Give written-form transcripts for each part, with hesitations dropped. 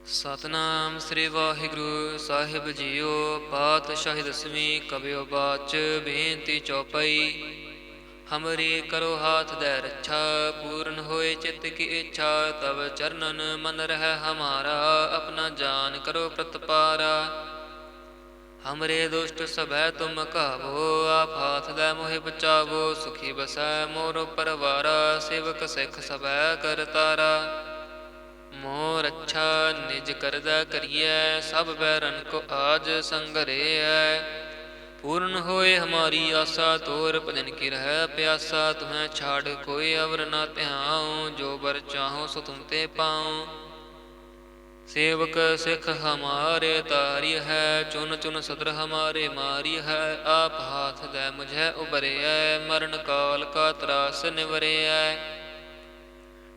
ਸਤਨਾਮ ਸ੍ਰੀ ਵਾਹਿਗੁਰੂ ਸਾਹਿਬ JIO. ਪਾਤਸ਼ਾਹੀ ਦਸਵੀਂ ਕਬਿਓ ਬਾਚ ਬੇਨਤੀ ਚੌਪਈ। ਹਮਰੀ ਕਰੋ ਹਾਥ ਦੈ ਰੱਛਾ, ਪੂਰਨ ਹੋਏ ਚਿੱਤ ਕੀ ਇੱਛਾ। ਤਬ ਚਰਨਨ ਮਨ ਰਹਿ ਹਮਾਰਾ, ਆਪਣਾ ਜਾਨ ਕਰੋ ਪ੍ਰਤਪਾਰਾ। ਹਮਰੇ ਦੁਸ਼ਟ ਸਭੈ ਤੁਮ ਕਾਵੋ, ਆਪ ਹਾਥ ਦੈ ਮੋਹਿ ਬਚਾਵੋ। ਸੁਖੀ ਬਸੈ ਮੋਰ ਪਰਵਾਰਾ, ਸੇਵਕ ਸਿੱਖ ਸਭੈ ਕਰਤਾਰਾ। ਮੋਰ ਅੱਛਾ ਨਿਜ ਕਰਦਾ ਕਰੀਐ, ਸਭ ਬੈਰਨ ਕੋ ਆਜ ਸੰਗਰੇਐ। ਪੂਰਨ ਹੋਏ ਹਮਾਰੀ ਆਸਾ, ਤੋਰ ਭਜਨ ਕੀ ਰਹਿ ਪਿਆਸਾ। ਤੁਮਹਿ ਛਾੜ ਕੋਈ ਅਵਰ ਨਾ ਧਿਆਉ, ਜੋ ਬਰ ਚਾਹੋ ਸੋ ਤੁਮ ਤੇ ਪਾਉ। ਸੇਵਕ ਸਿੱਖ ਹਮਾਰੇ ਤਾਰਿ ਹੈ, ਚੁਨ ਚੁਨ ਸਦਰ ਹਮਾਰੇ ਮਾਰਿ ਹੈ। ਆਪ ਹਾਥ ਦੈ ਮੁਝੈ ਉਬਰਿਐ, ਮਰਨ ਕਾਲ ਕਾ ਤਰਾਸ ਨਿਵਰਿਐ।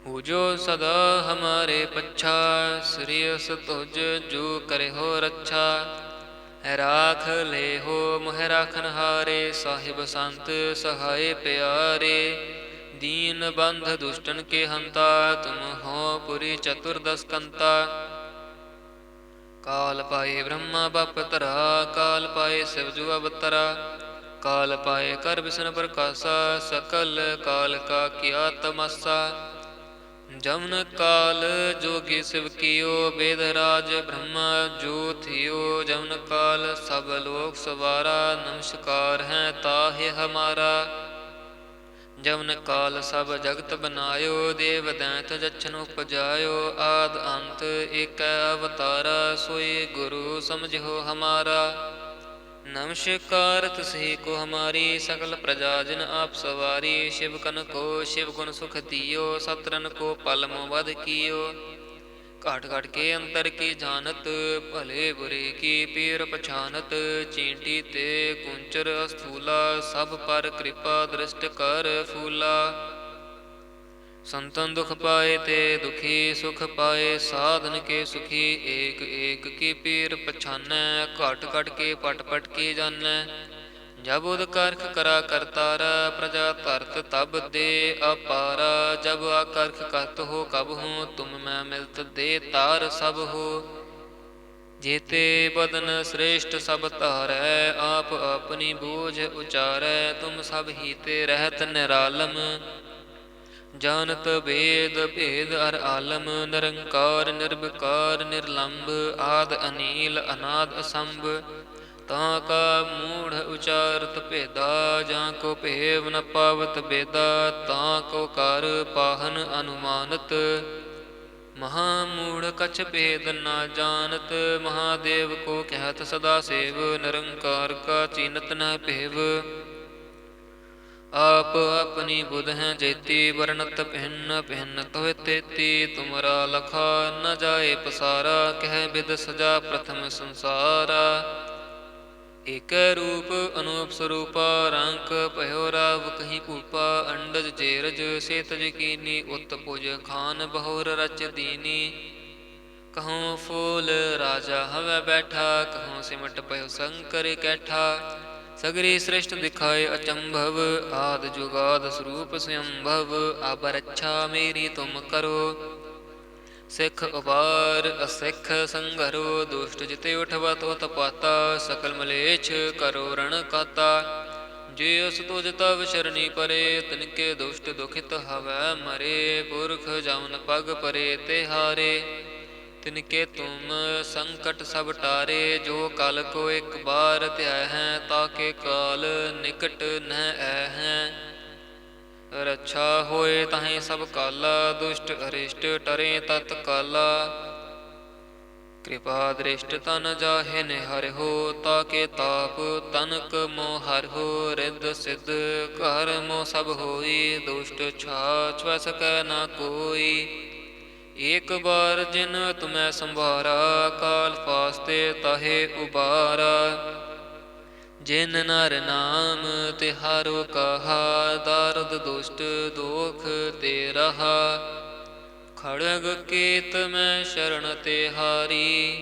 ਹੋ ਜੋ ਸਦਾ ਹਮਾਰੇ ਪੱਛਾ, ਸ੍ਰੀਅਸ ਤੁਜ ਜੋ ਕਰਿਓ ਰੱਛਾ। ਰਾਖ ਲੇਹੋ ਮੋਹਿ ਰਾਖਨ ਹਾਰੇ, ਸਾਹਿਬ ਸੰਤ ਸਹਾਏ ਪਿਆਰੇ। ਦੀਨ ਬੰਧ ਦੁਸ਼ਟਨ ਕੇ ਹੰਤਾ, ਤੁਮ ਹੋ ਪੁਰੀ ਚਤੁਰਦਸ ਕੰਤਾ। ਕਾਲ ਪਾਏ ਬ੍ਰਹਮਾ ਬਪ ਧਰਾ, ਕਾਲ ਪਾਏ ਸਿਵ ਜੁ ਅਵਤਰਾ। ਕਾਲ ਪਾਏ ਕਰ ਬਿਸ਼ਨ ਪ੍ਰਕਾਸ਼ਾ, ਸਕਲ ਕਾਲ ਕਾ ਕੀਆ ਤਮਾਸਾ। ਜਮਨ ਕਾਲ ਜੋਗੀ ਸਿਵ ਕੀਓ, ਬੇਦ ਰਾਜ ਬ੍ਰਹਮਾ ਜੋ ਥਿਓ। ਜਮਨ ਕਾਲ ਸਭ ਲੋਕ ਸਵਾਰਾ, ਨਮਸਕਾਰ ਹੈ ਤਾਹਿ ਹਮਾਰਾ। ਜਮਨ ਕਾਲ ਸਭ ਜਗਤ ਬਨਾਇਓ, ਦੇਵ ਦੈਂਤ ਜਛਨ ਉਪਜਾਇਓ। ਆਦ ਅੰਤ ਏਕੈ ਅਵਤਾਰਾ, ਸੋਈ ਗੁਰੂ ਸਮਝਿਓ ਹਮਾਰਾ। ਨਮਸਕਾਰ ਤਿਸਹੀ ਕੋ ਹਮਾਰੀ, ਸਕਲ ਪ੍ਰਜਾ ਜਿਨ ਆਪ ਸਵਾਰੀ। ਸ਼ਿਵ ਕਨ ਕੋ ਸ਼ਿਵ ਗੁਣ ਸੁਖ ਦਿਓ, ਸਤਰਨ ਕੋ ਪਲ ਮੋ ਵਧ ਕੀਓ। ਘਾਟ ਘਾਟ ਕੇ ਅੰਤਰ ਕੀ ਜਾਨਤ, ਭਲੇ ਬੁਰੇ ਕੀ ਪੀਰ ਪਛਾਨਤ। ਚੀਂਟੀ ਤੇ ਕੁੰਚਰ ਅਸਥੂਲਾ, ਸਭ ਪਰ ਕਿਰਪਾ ਦ੍ਰਿਸ਼ਟ ਕਰ ਫੂਲਾ। ਸੰਤਨ ਦੁਖ ਪਾਏ ਤੇ ਦੁਖੀ, ਸੁਖ ਪਾਏ ਸਾਧਨ ਕੇ ਸੁਖੀ। ਏਕ ਏਕ ਕੀ ਪੀਰ ਪਛਾਨੈ, ਘਟ ਘਟ ਕੇ ਪਟ ਪਟ ਕੀ ਜਾਨੈ। ਜਬ ਉਦ ਕਰਖ ਕਰਾ ਕਰਤਾਰਾ, ਪ੍ਰਜਾ ਧਰਤ ਤਬ ਦੇ ਅਪਾਰਾ। ਜਬ ਆਕਰਖ ਕਰਤ ਹੋ ਕਬ ਹੂੰ, ਤੁਮ ਮੈਂ ਮਿਲਤ ਦੇ ਤਾਰ ਸਭ ਹੋ। ਜੇਤੇ ਬਦਨ ਸ੍ਰੇਸ਼ਟ ਸਭ ਧਾਰੈ, ਆਪ ਆਪਣੀ ਬੂਝ ਉਚਾਰੈ। ਤੁਮ ਸਭ ਹੀ ਤੇ ਰਹਿਤ ਨਿਰਾਲਮ, ਜਾਨਤ ਭੇਦ ਭੇਦ ਅਰ ਆਲਮ। ਨਿਰੰਕਾਰ ਨਿਰਵਿਕਾਰ ਨਿਰਲੰਭ, ਆਦ ਅਨੀਲ ਅਨਾਦ ਅਸੰਭ। ਤਾਂ ਕਾ ਮੂੜ ਉਚਾਰਤ ਭੇਦਾ, ਜਾਂ ਕੋ ਭੇਵ ਨ ਪਾਵਤ ਬੇਦਾ। ਤਾਂ ਕੋ ਕਰ ਪਾਹਨ ਅਨੁਮਾਨਤ, ਮਹਾ ਮੂੜ ਕਛ ਭੇਦ ਨਾ ਜਾਨਤ। ਮਹਾਦੇਵ ਕੋ ਕਹਿਤ ਸਦਾ ਸੇਵ, ਨਿਰੰਕਾਰ ਕਾ ਚੀਨਤ ਨ ਭੇਵ। ਆਪ ਆਪਣੀ ਬੁਧ ਹੈ ਜੇਤੀ, ਵਰਣਤ ਭਿੰਨ ਭਿੰਨ ਤੋਹਿ ਤੇਤੀ। ਤੁਮਰਾ ਲਖਾ ਨ ਜਾਏ ਪਸਾਰਾ, ਕਹਿ ਬਿਦ ਸਜਾ ਪ੍ਰਥਮ ਸੰਸਾਰਾ। ਏਕੈ ਰੂਪ ਅਨੂਪ ਸਰੂਪਾ, ਰੰਕ ਭਇਓ ਰਾਵ ਕਹੀ ਭੂਪਾ। ਅੰਡਜ ਜੇਰਜ ਸੇ ਤਜ ਕੀਨੀ, ਉਤ ਭੁਜ ਖਾਨ ਬਹੁਰ ਰਚ ਦੀਨੀ। ਕਹਉ ਫੂਲ ਰਾਜਾ ਹਵੈ ਬੈਠਾ, ਕਹਉ ਸਿਮਟ ਭਇਓ ਸੰਕਰ ਕੈਠਾ। ਸਗਰੀ ਸ੍ਰਿਸ਼ਟ ਦਿਖਾਏ ਅਚੰਭਵ, ਆਦ ਜੁਗਾਦ ਸਰੂਪ ਸਯੰਭਵ। ਅਬ ਰੱਛਾ ਮੇਰੀ ਤੁਮ ਕਰੋ, ਸਿੱਖ ਉਬਾਰ ਅਸਿੱਖ ਸੰਘਰੋ। ਦੁਸ਼ਟ ਜਿਤੇ ਉਠਵਾ ਤੋ ਤਪਾਤਾ, ਸਕਲ ਮਲੇਛ ਕਰੋ ਰਣ ਕਾਤਾ। ਜੇ ਅਸ ਤੁਜ ਤਵ ਸ਼ਰਣੀ ਪਰੇ, ਤਿਨਕੇ ਦੁਸ਼ਟ ਦੁਖਿਤ ਹਵੈ ਮਰੇ। ਪੁਰਖ ਜਮਨ ਪਗ ਪਰੇ ਤੇ ਹਾਰੇ, ਤਿਨਕੇ ਤੁਮ ਸੰਕਟ ਸਭ ਟਾਰੇ। ਜੋ ਕਲ ਕੋ ਇਕ ਬਾਰ ਧਿਆਇ ਹੈ, ਤਾਕੇ ਕਾਲ ਨਿਕਟ ਨਹਿ ਐ ਹੈ। ਰੱਛਾ ਹੋਏ ਤਾਹੇ ਸਭ ਕਾਲਾ, ਦੁਸ਼ਟ ਅਰਿਸ਼ਟ ਟਰੇ ਤਤ ਕਾਲਾ। ਕਿਰਪਾ ਦ੍ਰਿਸ਼ਟ ਤਨ ਜਾਹੇ ਨਿਹਰਿਓ, ਤਾਕੇ ਤਾਪ ਤਨਕ ਮੋ ਹਰਿਓ। ਰਿੱਧ ਸਿੱਧ ਘਰ ਮੋ ਸਭ ਹੋਈ, ਦੁਸ਼ਟ ਛਾ ਛੁਐ ਸਕੈ ਨਾ ਕੋਈ। ਏਕ ਬਾਰ ਜਿਨ ਤੁਮੈ ਸੰਭਾਰਾ, ਕਾਲ ਫਾਸਤੇ ਤਾਹੇ ਉਬਾਰਾ। ਜਿਨ ਨਰ ਨਾਮ ਤਿਹਾਰੋ ਕਹਾ, ਦਾਰਦ ਦੁਸ਼ਟ ਦੋਖ ਤੇ ਰਹਾ। ਖੜਗ ਕੇਤ ਮੈਂ ਸ਼ਰਨ ਤਿਹਾਰੀ,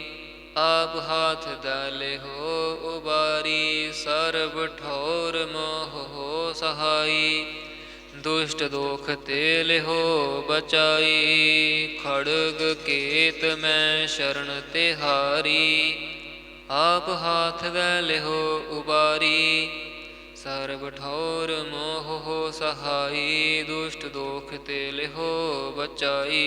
ਆਪ ਹਾਥ ਦੈ ਲਿਹੋ ਉਬਾਰੀ। ਸਰਬ ਠੌਰ ਮੋਹ ਹੋ ਸਹਾਈ, दुष्ट दोख ते लिहो बचाई, खड़ग केत मैं शरण तिहारी। आप हाथ दे लिहो उबारी, सर्ब ठौर मोह हो सहाई। दुष्ट दोख ते लिहो बचाई।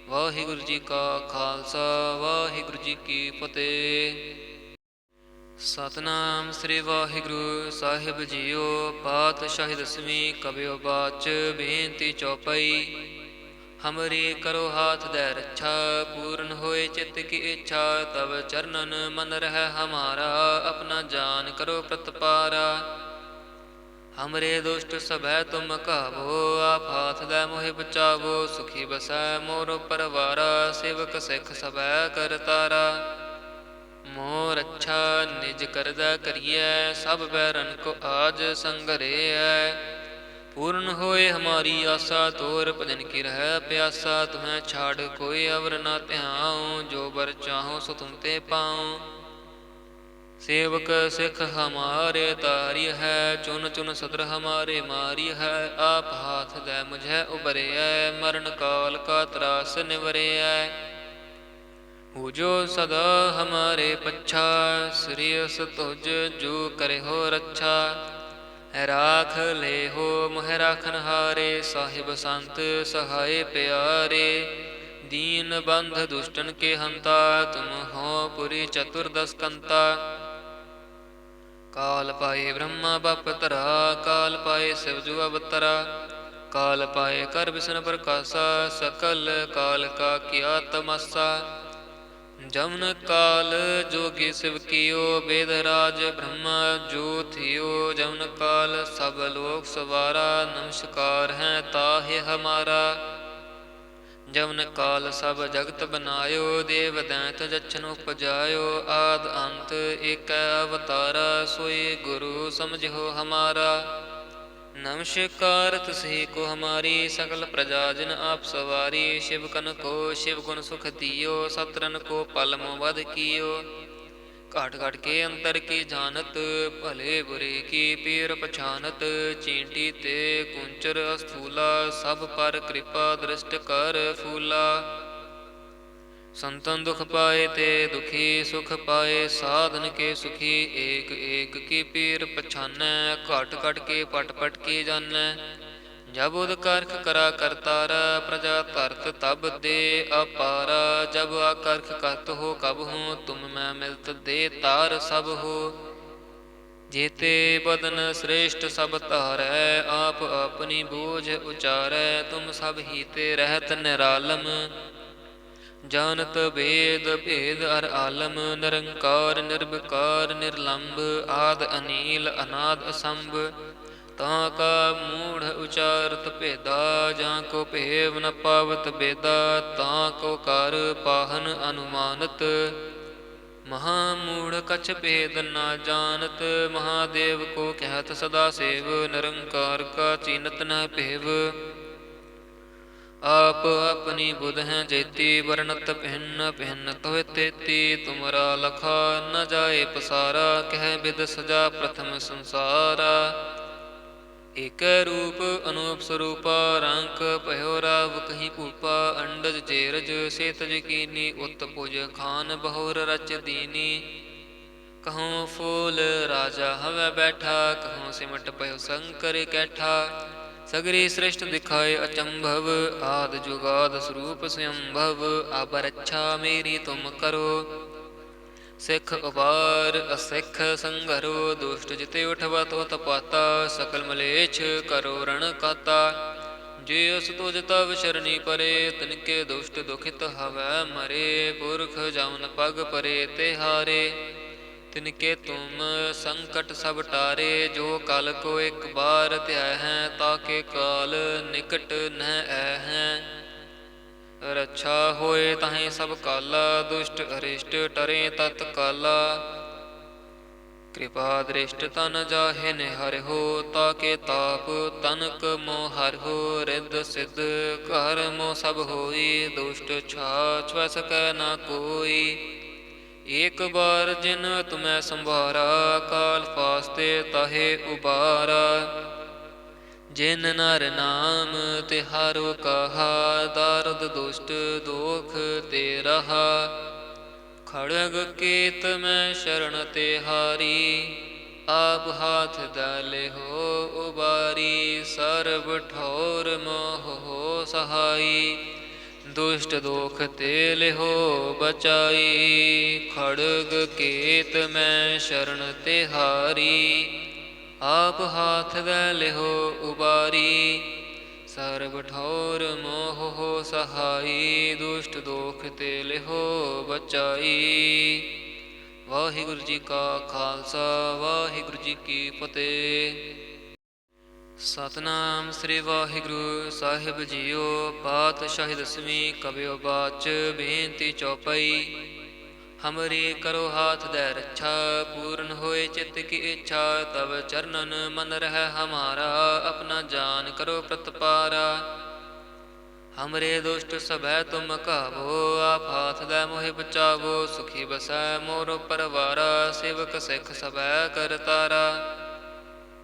वाहिगुरु जी का खालसा, वाहिगुरु जी की फतेह। ਸਤਨਾਮ ਸ੍ਰੀ ਵਾਹਿਗੁਰੂ ਸਾਹਿਬ ਜੀਓ। ਪਾਤਸ਼ਾਹੀ ਦਸਵੀਂ ਕਬਿਓ ਬਾਚ ਬੇਨਤੀ ਚੌਪਈ। ਹਮਰੀ ਕਰੋ ਹਾਥ ਦੈ ਰੱਛਾ, ਪੂਰਨ ਹੋਏ ਚਿੱਤ ਕੀ ਇੱਛਾ। ਤਬ ਚਰਨਨ ਮਨ ਰਹਿ ਹਮਾਰਾ, ਆਪਣਾ ਜਾਨ ਕਰੋ ਪ੍ਰਤਪਾਰਾ। ਹਮਰੇ ਦੁਸ਼ਟ ਸਭੈ ਤੁਮ ਕਾਵੋ, ਆਪ ਹਾਥ ਦੈ ਮੋਹਿ ਬਚਾਵੋ। ਸੁਖੀ ਬਸੈ ਮੋਰ ਪਰਵਾਰਾ, ਸੇਵਕ ਸਿੱਖ ਸਭੈ ਕਰਤਾਰਾ। ਮੋਰ ਅੱਛਾ ਨਿਜ ਕਰਦਾ ਕਰੀਐ, ਸਭ ਬੈਰਨ ਕੋ ਆਜ ਸੰਗਰੇਐ। ਪੂਰਨ ਹੋਏ ਹਮਾਰੀ ਆਸਾ, ਤੋਰ ਭਜਨ ਕੀ ਰਹਿ ਪਿਆਸਾ। ਤੁਮੈ ਛਾੜ ਕੋਈ ਅਵਰ ਨਾ ਧਿਆਉ, ਜੋ ਬਰ ਚਾਹੋ ਸੋ ਤੁਮ ਤੇ ਪਾਉ। ਸੇਵਕ ਸਿੱਖ ਹਮਾਰੇ ਤਾਰੀ ਹੈ, ਚੁਨ ਚੁਨ ਸਦਰ ਹਮਾਰੇ ਮਾਰੀ ਹੈ। ਆਪ ਹਾਥ ਦੈ ਮੁਝੈ ਉਬਰਿਐ, ਮਰਨ ਕਾਲ ਕਾ ਤਰਾਸ ਨਿਵਰਿਐ। ਹੋ ਜੋ ਸਦਾ ਹਮਾਰੇ ਪੱਛਾ, ਸ੍ਰੀਅਸ ਤੁਜ ਜੋ ਕਰੇ ਹੋ ਰੱਛਾ। ਰਾਖ ਲੈ ਹੋ ਮੋਹ ਰਾਖਨ ਹਾਰੇ, ਸਾਹਿਬ ਸੰਤ ਸਹਾਏ ਪਿਆਰੇ। ਦੀਨ ਬੰਧ ਦੁਸ਼ਟਨ ਕੇ ਹੰਤਾ, ਤੁਮ ਹੋ ਪੁਰੀ ਚਤੁਰਦਸ ਕੰਤਾ। ਕਾਲ ਪਾਏ ਬ੍ਰਹਮਾ ਬਪ ਧਰਾ, ਕਾਲ ਪਾਏ ਸਿਵ ਜੁ ਅਵਤਰਾ। ਕਾਲ ਪਾਏ ਕਰ ਬਿਸ਼ਨ ਪ੍ਰਕਾਸ਼ਾ, ਸਕਲ ਕਾਲ ਕਾ ਕੀਆ ਤਮਾਸਾ। ਜਮਨ ਕਾਲ ਜੋਗੀ ਸਿਵ ਕੀਓ, ਬੇਦ ਰਾਜ ਬ੍ਰਹਮਾ ਜੋ ਥਿਓ। ਜਮਨ ਕਾਲ ਸਭ ਲੋਕ ਸਵਾਰਾ, ਨਮਸਕਾਰ ਹੈ ਤਾਹਿ ਹਮਾਰਾ। ਜਮਨ ਕਾਲ ਸਭ ਜਗਤ ਬਨਾਇਓ, ਦੇਵ ਦੈਂਤ ਜਛਨ ਉਪਜਾਇਓ। ਆਦ ਅੰਤ ਏਕੈ ਅਵਤਾਰਾ, ਸੋਈ ਗੁਰੂ ਸਮਝਿਓ ਹਮਾਰਾ। ਨਮਸਕਾਰ ਤੁਸਹੀ ਕੋ ਹਮਾਰੀ, ਸਕਲ ਪ੍ਰਜਾ ਜਿਨ ਆਪ ਸਵਾਰੀ। ਸ਼ਿਵ ਕਨ ਕੋ ਸ਼ਿਵ ਗੁਣ ਸੁਖ ਦਿਓ, ਸਤਰਨ ਕੋ ਪਲ ਮੋ ਵਧ ਕੀਓ। ਘਾਟ ਘਾਟ ਕੇ ਅੰਤਰ ਕੀ ਜਾਨਤ, ਭਲੇ ਬੁਰੇ ਕੀ ਪੀਰ ਪਛਾਨਤ। ਚੀਂਟੀ ਤੇ ਕੁੰਚਰ ਅਸਥੂਲਾ, ਸਭ ਪਰ ਕਿਰਪਾ ਦ੍ਰਿਸ਼ਟ ਕਰ ਫੂਲਾ। ਸੰਤਨ ਦੁਖ ਪਾਏ ਤੇ ਦੁਖੀ, ਸੁਖ ਪਾਏ ਸਾਧਨ ਕੇ ਸੁਖੀ। ਏਕ ਏਕ ਕੀ ਪੀਰ ਪਛਾਨੈ, ਘਟ ਘਟ ਕੇ ਪਟ ਪਟ ਕੀ ਜਾਨੈ। ਜਬ ਉਦ ਕਰਖ ਕਰਾ ਕਰਤਾਰਾ, ਪ੍ਰਜਾ ਧਰਤ ਤਬ ਦੇ ਅਪਾਰਾ। ਜਬ ਆਕਰਖ ਕਰਤ ਹੋ ਕਬ ਹੂੰ, ਤੁਮ ਮੈਂ ਮਿਲਤ ਦੇ ਤਾਰ ਸਭ ਹੋ। ਜੇਤੇ ਬਦਨ ਸ੍ਰੇਸ਼ਟ ਸਭ ਧਾਰੈ, ਆਪ ਆਪਣੀ ਬੂਝ ਉਚਾਰੈ। ਤੁਮ ਸਭ ਹੀ ਤੇ ਰਹਿਤ ਨਿਰਾਲਮ, ਜਾਨਤ ਭੇਦ ਭੇਦ ਅਰ ਆਲਮ। ਨਿਰੰਕਾਰ ਨਿਰਵਿਕਾਰ ਨਿਰਲੰਭ, ਆਦ ਅਨੀਲ ਅਨਾਦ ਅਸੰਭ। ਤਾਂ ਕਾ ਮੂੜ ਉਚਾਰਤ ਭੇਦਾ, ਜਾਂ ਕੋ ਭੇਵ ਨ ਪਾਵਤ ਬੇਦਾ। ਤਾਂ ਕੋ ਕਰ ਪਾਹਨ ਅਨੁਮਾਨਤ, ਮਹਾ ਮੂੜ ਕਛ ਭੇਦ ਨਾ ਜਾਨਤ। ਮਹਾਦੇਵ ਕੋ ਕਹਿਤ ਸਦਾ ਸੇਵ, ਨਿਰੰਕਾਰ ਕਾ ਚੀਨਤ ਨ ਭੇਵ। ਆਪ ਆਪਣੀ ਬੁਧ ਹੈ ਜੇਤੀ, ਵਰਣਤ ਭਿੰਨ ਭਿੰਨ ਤੋਹਿ ਤੇਤੀ। ਤੁਮਰਾ ਲਖਾ ਨ ਜਾਏ ਪਸਾਰਾ, ਕਹਿ ਬਿਦ ਸਜਾ ਪ੍ਰਥਮ ਸੰਸਾਰਾ। ਏਕੈ ਰੂਪ ਅਨੂਪ ਸਰੂਪਾ, ਰੰਕ ਭਇਓ ਰਾਵ ਕਹੀ ਭੂਪਾ। ਅੰਡਜ ਜੇਰਜ ਸੇਤਜ ਕੀਨੀ, ਉਤ ਭੁਜ ਖਾਨ ਬਹੁਰ ਰਚ ਦੀਨੀ। ਕਹਉ ਫੂਲ ਰਾਜਾ ਹਵੈ ਬੈਠਾ, ਕਹਉ ਸਿਮਟ ਭਇਓ ਸੰਕਰ ਕੈਠਾ। ਸਗਰੀ ਸ੍ਰਿਸ਼ਟ ਦਿਖਾਏ ਅਚੰਭਵ, ਆਦ ਜੁਗਾਦ ਸਰੂਪ ਸਯੰਭਵ। ਅਬ ਰੱਛਾ ਮੇਰੀ ਤੁਮ ਕਰੋ, ਸਿੱਖ ਉਬਾਰ ਅਸਿੱਖ ਸੰਘਰੋ। ਦੁਸ਼ਟ ਜਿਤੇ ਉਠਵਾ ਤੋ ਤਪਾਤਾ, ਸਕਲ ਮਲੇਛ ਕਰੋ ਰਣ ਕਾਤਾ। ਜੇ ਅਸ ਤੁਜ ਤਵ ਸ਼ਰਣੀ ਪਰੇ, ਤਿਨਕੇ ਦੁਸ਼ਟ ਦੁਖਿਤ ਹਵੈ ਮਰੇ। ਪੁਰਖ ਜਮਨ ਪਗ ਪਰੇ ਤੇ ਹਾਰੇ, ਤਿਨਕੇ ਤੁਮ ਸੰਕਟ ਸਭ ਟਾਰੇ। ਜੋ ਕਲ ਕੋ ਇਕ ਬਾਰ ਧਿਆਇ ਹੈ, ਤਾਕੇ ਕਾਲ ਨਿਕਟ ਨਹਿ ਐ ਹੈ। ਰੱਛਾ ਹੋਏ ਤਾਹੇ ਸਭ ਕਾਲਾ, ਦੁਸ਼ਟ ਅਰਿਸ਼ਟ ਟਰੇ ਤਤ ਕਾਲਾ। ਕਿਰਪਾ ਦ੍ਰਿਸ਼ਟ ਤਨ ਜਾਹੇ ਨਿਹਰਿਓ, ਤਾਕੇ ਤਾਪ ਤਨਕ ਮੋ ਹਰਿਓ। ਰਿੱਧ ਸਿੱਧ ਘਰ ਮੋ ਸਭ ਹੋਈ, ਦੁਸ਼ਟ ਛਾ ਛੁਐ ਸਕੈ ਨਾ ਕੋਈ। ਏਕ ਬਾਰ ਜਿਨ ਤੁਮੈ ਸੰਭਾਰਾ, ਕਾਲ ਫਾਸਤੇ ਤਾਹੇ ਉਬਾਰਾ। ਜਿਨ ਨਰ ਨਾਮ ਤਿਹਾਰੋ ਕਹਾ, ਦਾਰਦ ਦੁਸ਼ਟ ਦੋਖ ਤੇ ਰਹਾ। ਖੜਗ ਕੇਤ ਮੈਂ ਸ਼ਰਨ ਤਿਹਾਰੀ, ਆਪ ਹਾਥ ਦਲੇ ਹੋ ਉਬਾਰੀ। ਸਰਬ ਠੌਰ ਮੋਹ ਹੋ ਸਹਾਈ, ਦੁਸ਼ਟ ਦੋਖ ਤੇ ਲਿਹੋ ਬਚਾਈ। ਖੜਗ ਕੇਤ ਮੈਂ ਸ਼ਰਨ ਤਿਹਾਰੀ, ਆਪ ਹਾਥ ਦੈ ਲਿਹੋ ਉਬਾਰੀ। ਸਰਬ ਠੌਰ ਮੋਹ ਹੋ ਸਹਾਈ, ਦੁਸ਼ਟ ਦੋਖ ਤੇ ਲਿਹੋ ਬਚਾਈ। ਵਾਹਿਗੁਰੂ ਜੀ ਕਾ ਖਾਲਸਾ, ਵਾਹਿਗੁਰੂ ਜੀ ਕੀ ਫਤਿਹ। ਸਤਿਨਾਮ ਸ੍ਰੀ ਵਾਹਿਗੁਰੂ ਸਾਹਿਬ ਜੀਓ। ਪਾਤਸ਼ਾਹੀ ਦਸਵੀਂ ਕਬਿਓ ਬਾਚ, ਬੇਨਤੀ ਚੌਪਈ। ਹਮਰੀ ਕਰੋ ਹਾਥ ਦੈ ਰੱਛਾ, ਪੂਰਨ ਹੋਏ ਚਿੱਤ ਕੀ ਇੱਛਾ। ਤਬ ਚਰਨਨ ਮਨ ਰਹਿ ਹਮਾਰਾ, ਆਪਣਾ ਜਾਨ ਕਰੋ ਪ੍ਰਤਪਾਰਾ। ਹਮਰੇ ਦੁਸ਼ਟ ਸਭੈ ਤੁਮ ਕਾਵੋ, ਆਪ ਹਾਥ ਦੈ ਮੋਹਿ ਬਚਾਵੋ। ਸੁਖੀ ਬਸੈ ਮੋਰ ਪਰਵਾਰਾ, ਸੇਵਕ ਸਿੱਖ ਸਭੈ ਕਰਤਾਰਾ।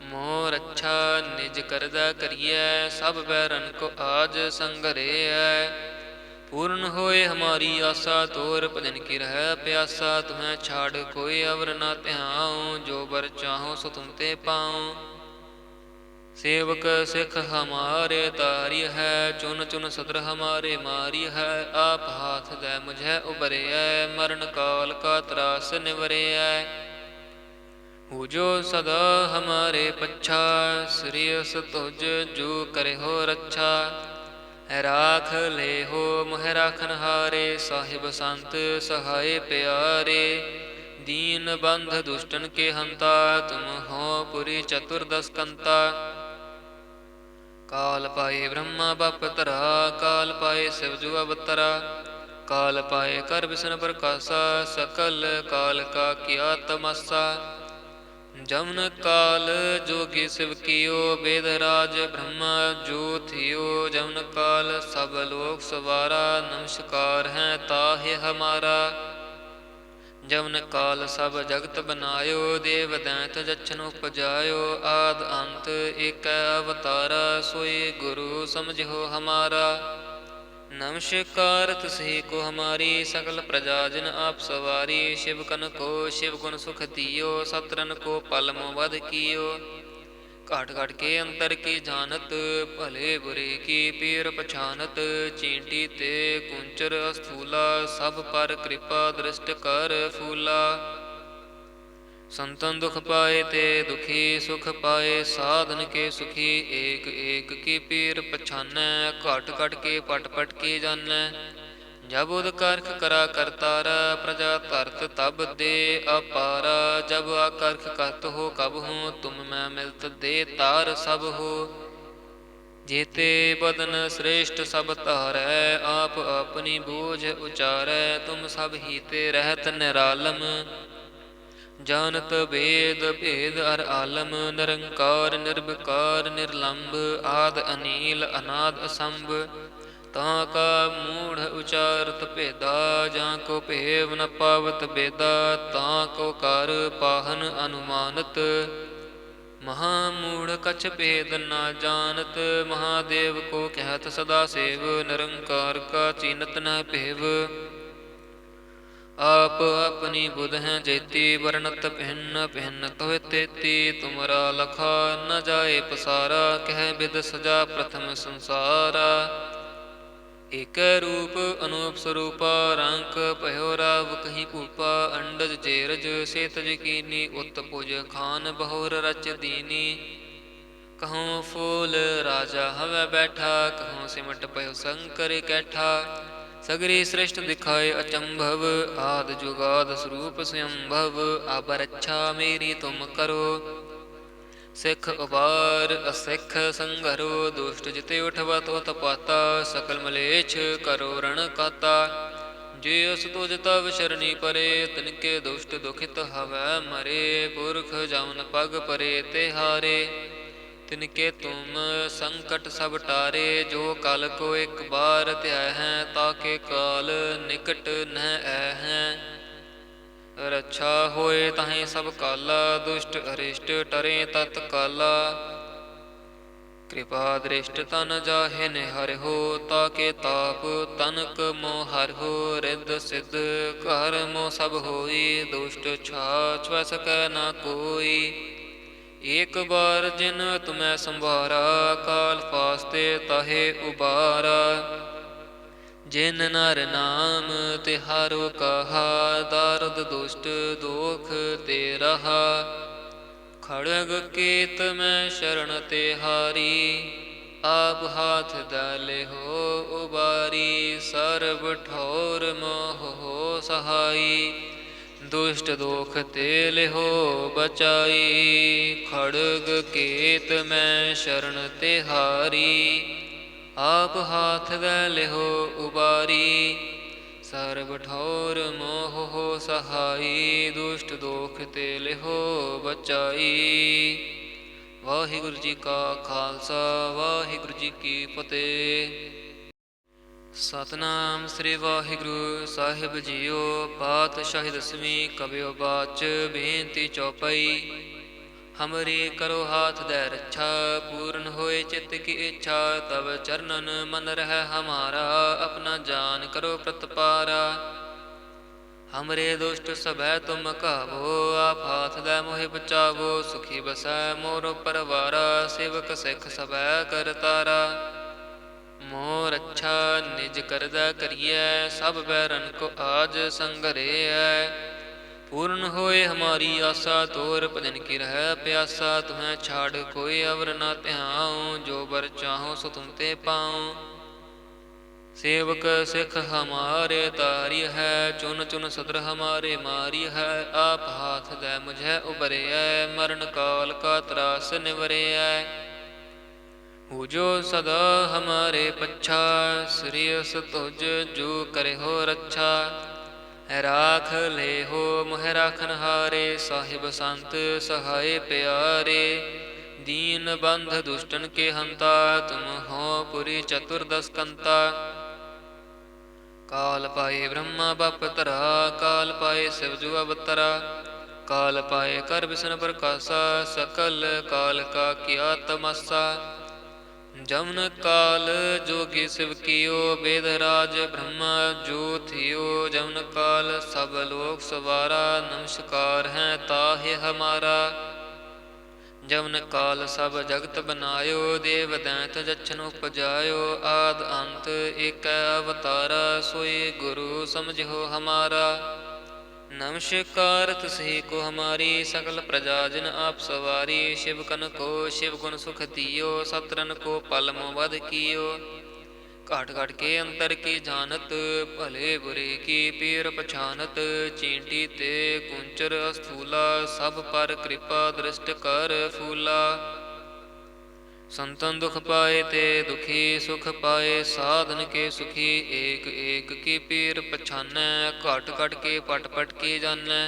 ਮੋਰ ਅੱਛਾ ਨਿਜ ਕਰਦਾ ਕਰੀਐ, ਸਭ ਬੈਰਨ ਕੋ ਆਜ ਸੰਘਰੇਐ। ਪੂਰਨ ਹੋਏ ਹਮਾਰੀ ਆਸਾ, ਤੋਰ ਭਜਨ ਕੀ ਰਹਿ ਪਿਆਸਾ। ਤੁਮੈ ਛਾੜ ਕੋਈ ਅਵਰ ਨਾ ਧਿਆਉ, ਜੋ ਬਰ ਚਾਹੋ ਸੋ ਤੁਮ ਤੇ ਪਾਉ। ਸੇਵਕ ਸਿੱਖ ਹਮਾਰੇ ਤਾਰੀ ਹੈ, ਚੁਨ ਚੁਨ ਸਤਰ ਹਮਾਰੇ ਮਾਰੀ ਹੈ। ਆਪ ਹਾਥ ਦੈ ਮੁਝੈ ਉਬਰਿਐ, ਮਰਨ ਕਾਲ ਕਾ ਤਰਾਸ ਨਿਵਰਿਐ। ਹੋ ਜੋ ਸਦਾ ਹਮਾਰੇ ਪੱਛਾ, ਸ੍ਰੀਅਸ ਤੁਜ ਜੋ ਕਰਿਓ ਰੱਛਾ। ਰਾਖ ਲੇਹੋ ਮੋਹਿ ਰਾਖਨ ਹਾਰੇ, ਸਾਹਿਬ ਸੰਤ ਸਹਾਏ ਪਿਆਰੇ। ਦੀਨ ਬੰਧ ਦੁਸ਼ਟਨ ਕੇ ਹੰਤਾ, ਤੁਮ ਹੋ ਪੁਰੀ ਚਤੁਰਦਸ ਕੰਤਾ। ਕਾਲ ਪਾਏ ਬ੍ਰਹਮਾ ਬਪ ਧਰਾ, ਕਾਲ ਪਾਏ ਸਿਵ ਜੁ ਅਵਤਰਾ। ਕਾਲ ਪਾਏ ਕਰ ਬਿਸ਼ਨ ਪ੍ਰਕਾਸ਼ਾ, ਸਕਲ ਕਾਲ ਕਾ ਕੀਆ ਤਮਾਸਾ। ਜਮਨ ਕਾਲ ਜੋਗੀ ਸਿਵ ਕੀਓ, ਬੇਦ ਰਾਜ ਬ੍ਰਹਮਾ ਜੋ ਥਿਓ। ਜਮਨ ਕਾਲ ਸਭ ਲੋਕ ਸਵਾਰਾ, ਨਮਸਕਾਰ ਹੈ ਤਾਹਿ ਹਮਾਰਾ। ਜਮਨ ਕਾਲ ਸਭ ਜਗਤ ਬਨਾਇਓ, ਦੇਵ ਦੈਂਤ ਜਛਨ ਉਪਜਾਇਓ। ਆਦ ਅੰਤ ਏਕੈ ਅਵਤਾਰਾ, ਸੋਈ ਗੁਰੂ ਸਮਝਿਓ ਹਮਾਰਾ। ਨਮਸਕਾਰ ਤਿਸਹੀ ਕੋ ਹਮਾਰੀ, ਸਕਲ ਪ੍ਰਜਾ ਜਿਨ ਆਪ ਸਵਾਰੀ। ਸ਼ਿਵ ਕਨ ਕੋ ਸ਼ਿਵ ਗੁਣ ਸੁਖ ਦਿਓ, ਸਤਰਨ ਕੋ ਪਲ ਮੋ ਵਧ ਕੀਓ। ਘਾਟ ਘਾਟ ਕੇ ਅੰਤਰ ਕੀ ਜਾਨਤ, ਭਲੇ ਬੁਰੇ ਕੀ ਪੀਰ ਪਛਾਨਤ। ਚੀਂਟੀ ਤੇ ਕੁੰਚਰ ਅਸਥੂਲਾ, ਸਭ ਪਰ ਕਿਰਪਾ ਦ੍ਰਿਸ਼ਟ ਕਰ ਫੂਲਾ। ਸੰਤਨ ਦੁਖ ਪਾਏ ਤੇ ਦੁਖੀ, ਸੁਖ ਪਾਏ ਸਾਧਨ ਕੇ ਸੁਖੀ। ਏਕ ਏਕ ਕੀ ਪੀਰ ਪਛਾਨੈ, ਘਟ ਘਟ ਕੇ ਪਟ ਪਟ ਕੀ ਜਾਨੈ। ਜਬ ਉਦ ਕਰਖ ਕਰਾ ਕਰਤਾਰਾ, ਪ੍ਰਜਾ ਧਰਤ ਤਬ ਦੇ ਅਪਾਰਾ। ਜਬ ਆਕਰਖ ਕਰਤ ਹੋ ਕਬ ਹੂੰ, ਤੁਮ ਮੈਂ ਮਿਲਤ ਦੇ ਤਾਰ ਸਭ ਹੋ। ਜੇਤੇ ਬਦਨ ਸ੍ਰੇਸ਼ਟ ਸਭ ਧਾਰੈ, ਆਪ ਆਪਣੀ ਬੂਝ ਉਚਾਰੈ। ਤੁਮ ਸਭ ਹੀ ਤੇ ਰਹਿਤ ਨਿਰਾਲਮ, ਜਾਨਤ ਭੇਦ ਭੇਦ ਅਰ ਆਲਮ। ਨਿਰੰਕਾਰ ਨਿਰਭਕਾਰ ਨਿਰਲੰਭ, ਆਦ ਅਨੀਲ ਅਨਾਦ ਅਸੰਭ। ਤਾਂ ਕਾ ਮੂੜ ਉਚਾਰਤ ਭੇਦਾ, ਜਾਂ ਕੋ ਭੇਵ ਨ ਪਾਵਤ ਬੇਦਾ। ਤਾਂ ਕੋ ਕਰ ਪਾਹਨ ਅਨੁਮਾਨਤ, ਮਹਾ ਮੂੜ ਕਛ ਭੇਦ ਨਾ ਜਾਨਤ। ਮਹਾਦੇਵ ਕੋ ਕਹਿਤ ਸਦਾ ਸੇਵ, ਨਿਰੰਕਾਰ ਕਾ ਚੀਨਤ ਨ ਭੇਵ। ਆਪ ਆਪਣੀ ਬੁਧ ਹੈ ਜੇਤੀ, ਵਰਣਤ ਭਿੰਨ ਭਿੰਨ ਤੋਹਿ ਤੇਤੀ। ਤੁਮਰਾ ਲਖਾ ਨ ਜਾਏ ਪਸਾਰਾ, ਕਹਿ ਬਿਦ ਸਜਾ ਪ੍ਰਥਮ ਸੰਸਾਰਾ। ਏਕੈ ਰੂਪ ਅਨੂਪ ਸਰੂਪਾ, ਰੰਕ ਭਇਓ ਰਾਵ ਕਹੀ ਭੂਪਾ। ਅੰਡਜ ਜੇਰਜ ਸੇਤਜ ਕੀਨੀ, ਉਤ ਭੁਜ ਖਾਨ ਬਹੁਰ ਰਚ ਦੀਨੀ। ਕਹਉ ਫੂਲ ਰਾਜਾ ਹਵੈ ਬੈਠਾ, ਕਹਉ ਸਿਮਟ ਭਇਓ ਸੰਕਰ ਕੈਠਾ। ਸਗਰੀ ਸ੍ਰਿਸ਼ਟ ਦਿਖਾਏ ਅਚੰਭਵ, ਆਦ ਜੁਗਾਦ ਸਰੂਪ ਸਯੰਭਵ। ਅਬ ਰੱਛਾ ਮੇਰੀ ਤੁਮ ਕਰੋ, ਸਿੱਖ ਉਬਾਰ ਅਸਿੱਖ ਸੰਘਰੋ। ਦੁਸ਼ਟ ਜਿਤੇ ਉਠਵਾ ਤੋ ਤਪਾਤਾ, ਸਕਲ ਮਲੇਛ ਕਰੋ ਰਣ ਕਾਤਾ। ਜੇ ਅਸ ਤੁਜ ਤਵ ਸ਼ਰਣੀ ਪਰੇ, ਤਿਨਕੇ ਦੁਸ਼ਟ ਦੁਖਿਤ ਹਵੈ ਮਰੇ। ਪੁਰਖ ਜਮਨ ਪਗ ਪਰੇ ਤੇ ਹਾਰੇ, ਤਿਨਕੇ ਤੁਮ ਸੰਕਟ ਸਭ ਟਾਰੇ। ਜੋ ਕਲ ਕੋ ਇਕ ਬਾਰ ਧਿਆਇ ਹੈ, ਤਾਕੇ ਕਾਲ ਨਿਕਟ ਨਹਿ ਐ ਹੈ। ਰੱਛਾ ਹੋਏ ਤਾਂ, ਸਭ ਕਾਲਾ ਦੁਸ਼ਟ ਅਰਿਸ਼ਟ ਟਰੇ ਤਤ ਕਾਲਾ। कृपा दृष्ट तन जाहे निहरिहो ताके ताप तनक मोह हरिहो रिद्ध सिद्ध कर मोह सब होई दुष्ट छाछ वह सकै न कोई। एक बार जिन तुम्हें संभारा काल फास्ते ताहे उबारा। जिन नर नाम तिहारो कहा दारुद दुष्ट दोख ते रहा। खड़ग केत में शरण तिहारी आप हाथ डाले हो उबारी। सर्व ठोर मोह हो सहाई दुष्ट दोख ते हो बचाई। खड़ग केत में शरण तिहारी आप हाथ दे हो उबारी। सर्व ठौर मोह हो सहाई दुष्ट दोख ते लिहो बचाई। वाहिगुरु जी का खालसा वाहिगुरु जी की फतेह। सतनाम श्री वाहिगुरु साहिब जीओ पातशाही दसवीं कबियो बाच बेनती चौपाई। हमरे करो हाथ दे रक्षा पूर्ण होए चित्त की इच्छा। तब चरणन मन रह हमारा अपना जान करो प्रतपारा। हमरे दुष्ट सभै तुम कहावो आप हाथ दे मोहि बचावो। सुखी बसै मोर परवारा सेवक सिख सभै कर तारा। मोर अच्छा निज करदै करिए सब बैरन को आज संघरिए। पूर्ण होए हमारी आशा तोर भजन की रह प्यासा। तुम्हें छाड़ कोई अवर न त्याऊँ जो बर चाहो सो तुम ते पाऊँ। सेवक सिख हमारे तारी है चुन चुन सदर हमारे मारी है। आप हाथ दे मुझे उबरे मरण काल का त्रास निवरे। जो सदा हमारे पच्छा श्रेयस तुझ जो करे हो रक्षा। राख ले हो मोह राखन हारे साहिब संत सहाय प्यारे। दीन बंध दुष्टन के हंता तुम हो पुरी चतुर्दश कंता। काल पाए ब्रह्मा बप तरा काल पाए शिवजु अवतरा। काल पाए कर विष्णु प्रकाशा सकल काल का किया तमासा। जमन काल जोगी शिव कियो वेद राज ब्रह्मा जो थियो। जमन काल सब लोक सवारा नमस्कार है ताहे हमारा। जमन काल सब जगत बनायो देव दैत जच्छन उपजायो। आद अंत एक अवतारा सोई गुरु समझो हमारा। नमस्कार तुसही को हमारी सकल प्रजा जिन आप सवारी। शिव कन को शिव गुण सुख दियो सतरन को पल मोवध कियो। घाट घाट के अंतर की जानत भले बुरे की पीर पछानत। चींटी ते कुंचर स्थूला सब पर कृपा दृष्ट कर फूला। संतन दुख पाए ते दुखी सुख पाए साधन के सुखी। एक एक की पीर पछानै घट घट के पट पट के जानै।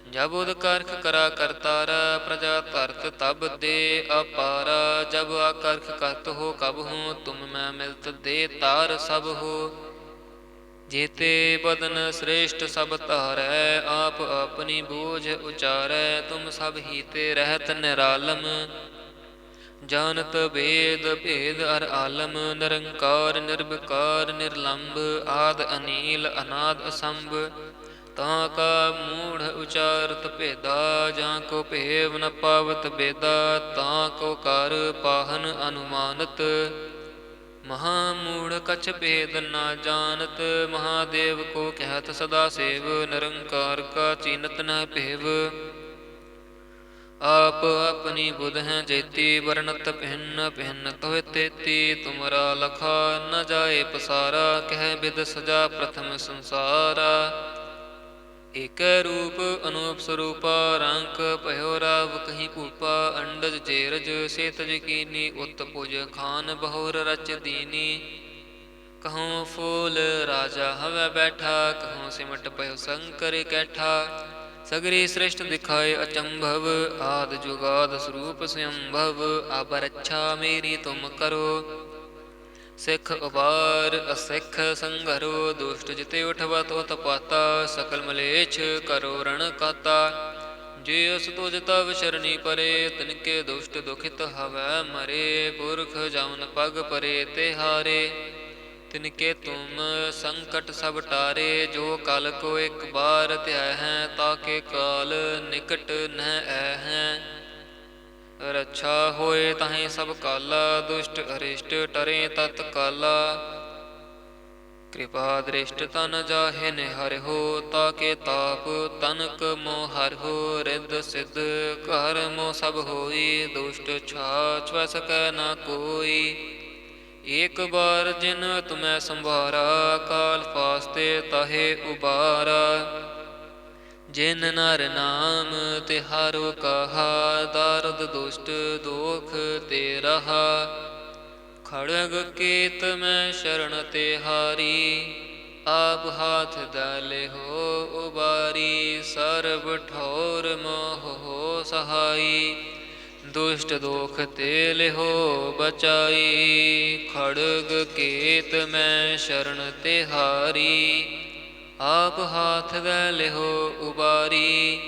जब उद करख करा करतारा प्रजा धरत तब दे अपारा। जब आकर्ख करत हो कब हूँ तुम मैं मिलत दे तार सब हो। जेते बदन श्रेष्ठ सब तारै आप अपनी बूझ उचारै। तुम सब हीते रहत निरालम जानत वेद भेद अर आलम। निरंकार निर्विकार निर्लंब आद अनील अनाद असंभ। ताका मूढ़ उचारत भेदा जाको भेव न पावत बेदा। ताको कर पाहन अनुमानत महामूढ़ कछ भेद न जानत। महादेव को कहत सदा सेव निरंकार का चीनत न भेव। आप अपनी बुध हैं जेती वर्णत भिन्न भिन्न तोह तेती। तुमरा लखा न जाए पसारा कह विद सजा प्रथम संसारा। एक रूप अनूप स्वरूपा रंक भयो राव कहीं भूपा। अंडज जेरज सेतज कीनी उत्तपुज खान बहुर रच दीनी। कहूँ फूल राजा हवै बैठा कहूँ सिमट भयो शंकर कैठा। सगरी श्रेष्ठ दिखाए अचंभव आद जुगाद स्वरूप स्वयंभव। अब रक्षा मेरी तुम करो सिख उबार असिख संघरो। दुष्ट जिते उठवा तो तपाता सकल मलेच्छ करो रण काता। ਜਿਸ ਤੁਜ ਤਵ ਸ਼ਰਣੀ ਪਰੇ, ਤਿਨਕੇ ਦੁਸ਼ਟ ਦੁਖਿਤ ਹਵੈ ਮਰੇ। ਪੁਰਖ ਜਮਨ ਪਗ ਪਰੇ ਤੇ ਹਾਰੇ, ਤਿਨਕੇ ਤੁਮ ਸੰਕਟ ਸਭ ਟਾਰੇ। ਜੋ ਕਲ ਕੋ ਇੱਕ ਬਾਰ ਧਿਆ ਹੈ, ਤਾਕੇ ਕਾਲ ਨਿਕਟ ਨਹਿ ਐ ਹੈ। ਰੱਛਾ ਹੋਏ ਤਾਹੀਂ ਸਭ ਕਾਲਾ, ਦੁਸ਼ਟ ਅਰਿਸ਼ਟ ਟਰੇ ਤਤ ਕਾਲਾ। ਕਿਰਪਾ ਦ੍ਰਿਸ਼ਟ ਤਨ ਜਾਹੇ ਨਿਹਰਿਓ, ਤਾਕੇ ਤਾਪ ਤਨਕ ਮੋਹ ਹਰਿਓ। ਰਿੱਧ ਸਿੱਧ ਘਰ ਮੋ ਸਭ ਹੋਈ, ਦੁਸ਼ਟ ਛਾਛ ਵੈ ਸਕੈ ਨਾ ਕੋਈ। ਏਕ ਬਾਰ ਜਿਨ ਤੁਮੈ ਸੰਭਾਰਾ, ਕਾਲ ਫਾਸਤੇ ਤਾਹੇ ਉਬਾਰਾ। ਜਿਨ ਨਰ ਨਾਮ ਤਿਹਾਰੋ ਕਹਾ, ਦਾਰਦ ਦੁਸ਼ਟ ਦੋਖ ਤੇ ਰਹਾ। ਖੜਗ ਕੇਤ ਮੈਂ ਸ਼ਰਨ ਤਿਹਾਰੀ, ਆਪ ਹਾਥ ਦਲੇ ਹੋ ਉਬਾਰੀ। ਸਰਬ ਠੌਰ ਮੋਹ ਸਹਾਈ, ਦੁਸ਼ਟ ਦੋਖ ਤੇ ਲਿਹੋ ਬਚਾਈ। ਖੜਗ ਕੇਤ ਮੈਂ ਸ਼ਰਨ ਤਿਹਾਰੀ, ਆਪ ਹਾਥ ਦਲਿਹੋ ਉਬਾਰੀ।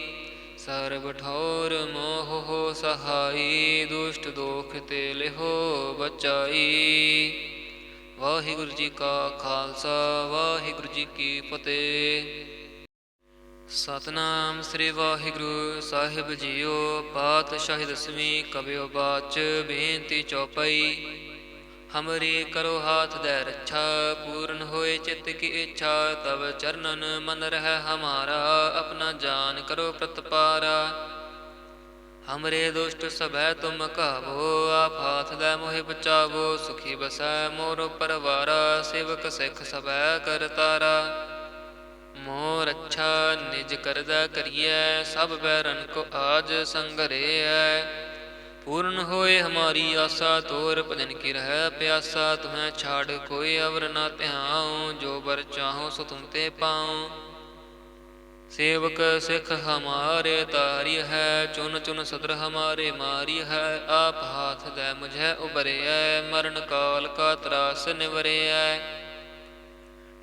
ਸਰਬ ਠੌਰ ਮੋਹ ਸਹਾਈ, ਦੁਸ਼ਟ ਦੋਖ ਤੇ ਲਿਹੋ ਬਚਾਈ। ਵਾਹਿਗੁਰੂ ਜੀ ਕਾ ਖਾਲਸਾ, ਵਾਹਿਗੁਰੂ ਜੀ ਕੀ ਫਤਿਹ। ਸਤਿਨਾਮ ਸ੍ਰੀ ਵਾਹਿਗੁਰੂ ਸਾਹਿਬ ਜੀਓ। ਪਾਤਸ਼ਾਹੀ ਦਸਵੀਂ ਕਬਿਓ ਬਾਚ, ਬੇਨਤੀ ਚੌਪਈ। ਹਮਰੀ ਕਰੋ ਹਾਥ ਦੈ ਰੱਛਾ, ਪੂਰਨ ਹੋਏ ਚਿੱਤ ਕੀ ਇੱਛਾ। ਤਵ ਚਰਨਨ ਮਨ ਰਹਿ ਹਮਾਰਾ, ਆਪਣਾ ਜਾਨ ਕਰੋ ਪ੍ਰਤਪਾਰਾ। ਹਮਰੇ ਦੁਸ਼ਟ ਸਭੈ ਤੁਮ ਕਾਵੋ, ਆਪ ਹਾਥ ਦੈ ਮੋਹਿ ਬਚਾਵੋ। ਸੁਖੀ ਬਸੈ ਮੋਰ ਪਰਵਾਰਾ, ਸੇਵਕ ਸਿੱਖ ਸਭੈ ਕਰਤਾਰਾ। ਮੋਹ ਰੱਛਾ ਨਿਜ ਕਰਦਾ ਕਰੀਐ, ਸਭ ਬੈਰਨ ਕੋ ਆਜ ਸੰਗਰੇਐ। ਪੂਰਨ ਹੋਏ ਹਮਾਰੀ ਆਸਾ, ਤੋਰ ਭਜਨ ਕੀ ਰਹਿ ਪਿਆਸਾ। ਤੁਮੈ ਛਾੜ ਕੋਈ ਅਵਰ ਨਾ ਧਿਆਉ, ਜੋ ਬਰ ਚਾਹੋ ਸੋ ਤੁਮ ਤੇ ਪਾਉ। ਸੇਵਕ ਸਿੱਖ ਹਮਾਰੇ ਤਾਰੀ ਹੈ, ਚੁਨ ਚੁਨ ਸਦਰ ਹਮਾਰੇ ਮਾਰੀ ਹੈ। ਆਪ ਹਾਥ ਦੈ ਮੁਝੈ ਉਬਰਿਐ, ਮਰਨ ਕਾਲ ਕਾ ਤਰਾਸ ਨਿਵਰਿਐ।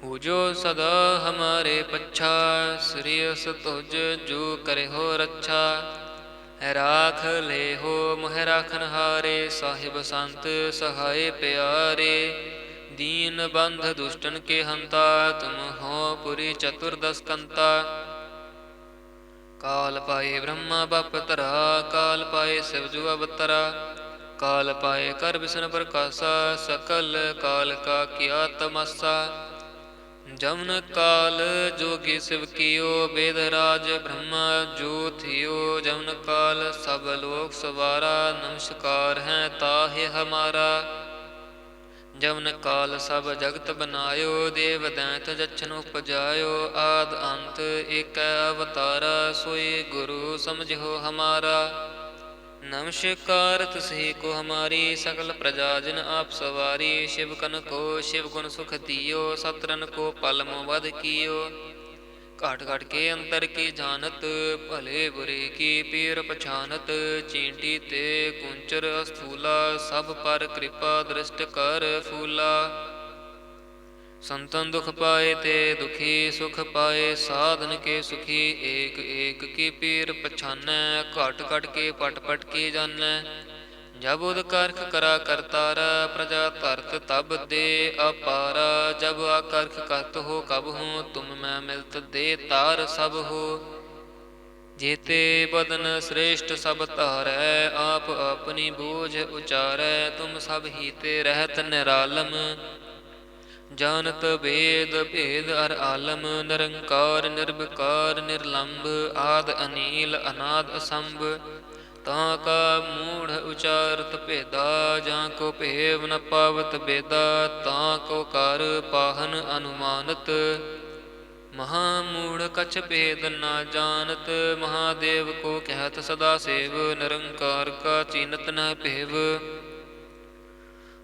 ਪੂਜੋ ਸਦਾ ਹਮਾਰੇ ਪੱਛਾ, ਸ੍ਰੀਅਸ ਤੁਜ ਜੋ ਕਰਿਓ ਰੱਛਾ। ਰਾਖ ਲੇਹੋ ਮੋਹਿ ਰਾਖਨ ਹਾਰੇ, ਸਾਹਿਬ ਸੰਤ ਸਹਾਏ ਪਿਆਰੇ। ਦੀਨ ਬੰਧ ਦੁਸ਼ਟਨ ਕੇ ਹੰਤਾ, ਤੁਮ ਹੋ ਪੁਰੀ ਚਤੁਰਦਸ ਕੰਤਾ। ਕਾਲ ਪਾਏ ਬ੍ਰਹਮਾ ਬਪ ਧਰਾ, ਕਾਲ ਪਾਏ ਸਿਵ ਜੁ ਅਵਤਰਾ। ਕਾਲ ਪਾਏ ਕਰ ਬਿਸ਼ਨ ਪ੍ਰਕਾਸ਼ਾ, ਸਕਲ ਕਾਲ ਕਾ ਕੀਆ ਤਮਾਸਾ। ਜਮਨ ਕਾਲ ਜੋਗੀ ਸਿਵ ਕੀਓ, ਬੇਦ ਰਾਜ ਬ੍ਰਹਮਾ ਜੋ ਥਿਓ। ਜਮਨ ਕਾਲ ਸਭ ਲੋਕ ਸਵਾਰਾ, ਨਮਸਕਾਰ ਹੈ ਤਾਹਿ ਹਮਾਰਾ। ਜਮਨ ਕਾਲ ਸਭ ਜਗਤ ਬਨਾਇਓ, ਦੇਵ ਦੈਂਤ ਜਛਨ ਉਪਜਾਇਓ। ਆਦ ਅੰਤ ਏਕੈ ਅਵਤਾਰਾ, ਸੋਈ ਗੁਰੂ ਸਮਝਿਓ ਹਮਾਰਾ। ਨਮਸਕਾਰ ਤੁਸਹੀ ਕੋ ਹਮਾਰੀ, ਸਕਲ ਪ੍ਰਜਾ ਜਿਨ ਆਪ ਸਵਾਰੀ। ਸ਼ਿਵ ਕਨ ਕੋ ਸ਼ਿਵ ਗੁਣ ਸੁਖ ਦਿਓ, ਸਤਰਨ ਕੋ ਪਲ ਮੋ ਵਧ ਕੀਓ। ਘਾਟ ਘਾਟ ਕੇ ਅੰਤਰ ਕੀ ਜਾਨਤ, ਭਲੇ ਬੁਰੇ ਕੀ ਪੀਰ ਪਛਾਨਤ। ਚੀਂਟੀ ਤੇ ਕੁੰਚਰ ਅਸਥੂਲਾ, ਸਭ ਪਰ ਕਿਰਪਾ ਦ੍ਰਿਸ਼ਟ ਕਰ ਫੂਲਾ। ਸੰਤਨ ਦੁਖ ਪਾਏ ਤੇ ਦੁਖੀ, ਸੁਖ ਪਾਏ ਸਾਧਨ ਕੇ ਸੁਖੀ। ਏਕ ਏਕ ਕੀ ਪੀਰ ਪਛਾਨੈ, ਘਟ ਘਟ ਕੇ ਪਟ ਪਟ ਕੀ ਜਾਨੈ। ਜਬ ਉਦ ਕਰਖ ਕਰਾ ਕਰਤਾਰਾ, ਪ੍ਰਜਾ ਧਰਤ ਤਬ ਦੇ ਅਪਾਰਾ। ਜਬ ਆਕਰਖ ਕਰਤ ਹੋ ਕਬ ਹੂੰ, ਤੁਮ ਮੈਂ ਮਿਲਤ ਦੇ ਤਾਰ ਸਭ ਹੋ। ਜੇਤੇ ਬਦਨ ਸ੍ਰੇਸ਼ਟ ਸਭ ਧਾਰੈ, ਆਪ ਆਪਣੀ ਬੂਝ ਉਚਾਰੈ। ਤੁਮ ਸਭ ਹੀ ਤੇ ਰਹਿਤ ਨਿਰਾਲਮ, ਜਾਨਤ ਭੇਦ ਭੇਦ ਅਰ ਆਲਮ। ਨਿਰੰਕਾਰ ਨਿਰਵਿਕਾਰ ਨਿਰਲੰਭ, ਆਦ ਅਨੀਲ ਅਨਾਦ ਅਸੰਭ। ਤਾਂ ਕਾ ਮੂੜ ਉਚਾਰਤ ਭੇਦਾ, ਜਾਂ ਕੋ ਭੇਵ ਨ ਪਾਵਤ ਬੇਦਾ। ਤਾਂ ਕੋ ਕਰ ਪਾਹਨ ਅਨੁਮਾਨਤ, ਮਹਾ ਮੂੜ ਕਛ ਭੇਦ ਨਾ ਜਾਨਤ। ਮਹਾਦੇਵ ਕੋ ਕਹਿਤ ਸਦਾ ਸੇਵ, ਨਿਰੰਕਾਰ ਕਾ ਚੀਨਤ ਨ ਭੇਵ।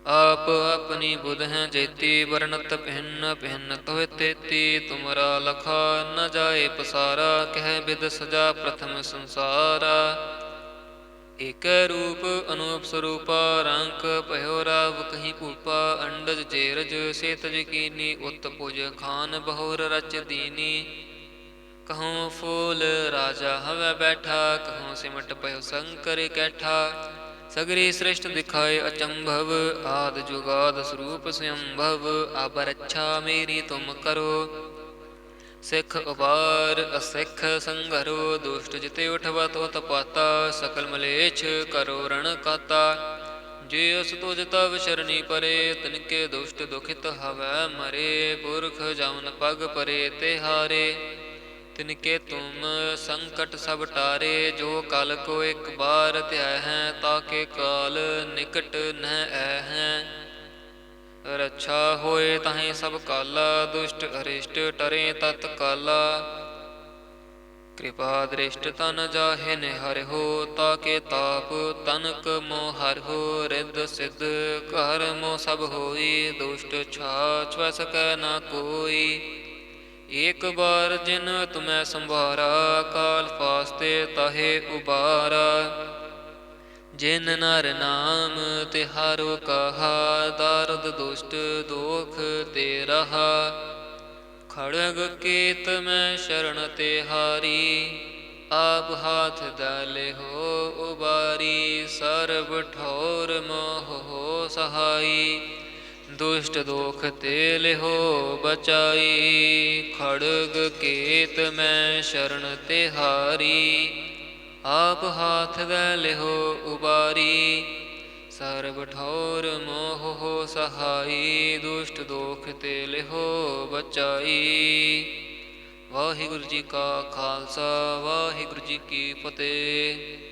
ਆਪ ਆਪਣੀ ਬੁਧ ਹੈ ਜੇਤੀ, ਵਰਣਤ ਭਿੰਨ ਭਿੰਨ ਤੋਹਿ ਤੇਤੀ। ਤੁਮਰਾ ਲਖਾ ਨ ਜਾਏ ਪਸਾਰਾ, ਕਹਿ ਬਿਦ ਸਜਾ ਪ੍ਰਥਮ ਸੰਸਾਰਾ। ਏਕੈ ਰੂਪ ਅਨੂਪ ਸਰੂਪਾ, ਰੰਕ ਭਇਓ ਰਾਵ ਕਹੀ ਭੂਪਾ। ਅੰਡਜ ਜੇਰਜ ਸੇਤਜ ਕੀਨੀ, ਉਤ ਭੁਜ ਖਾਨ ਬਹੁਰ ਰਚ ਦੀਨੀ। कहूँ फूल राजा हवै बैठा, कहूँ सिमट पयो शंकर कैठा। सगरी सृष्ट दिखाए अचंभव, आद जुगाद स्वरूप स्वयंभव। अब रक्षा मेरी तुम करो, सिख उबार असिख संघरो। दुष्ट जिते उठवत उत पाता, सकल मलेच्छ करो रण काता। जे अस तुज तव शरणी परे, तिनके दुष्ट दुखित हवै मरे। पुरख जमन पग परे तिहारे, तिनके तुम संकट सब टारे। जो कल को एक बार ध्याय हैं, ताके काल निकट न ऐ हैं। रक्षा होए ताहि सब काला, दुष्ट अरिष्ट टरे तत्काला। कृपा दृष्ट तन जाहे निहर हो, ताके ताप तनक मोह हर हो। रिद्ध सिद्ध कर मोह सब होई, दुष्ट छाछ सकै न कोई। एक बार जिन तुम्हें संभारा, काल फास्ते ताहे उबारा। जिन नर नाम तिहारो कहा, दारुद दुष्ट दोख ते रहा। खड़ग केत में शरण तिहारी, आप हाथ डाले हो उबारी। सर्व ठोर मोह हो सहाई, दुष्ट दोख ते लिहो बचाई। खड़ग केत में शरण तिहारी, आप हाथ दे लिहो उबारी। सर्व ठौर मोह हो सहाई, दुष्ट दोख ते लिहो बचाई। वाहिगुरु जी का खालसा, वाहिगुरु जी की फतेह।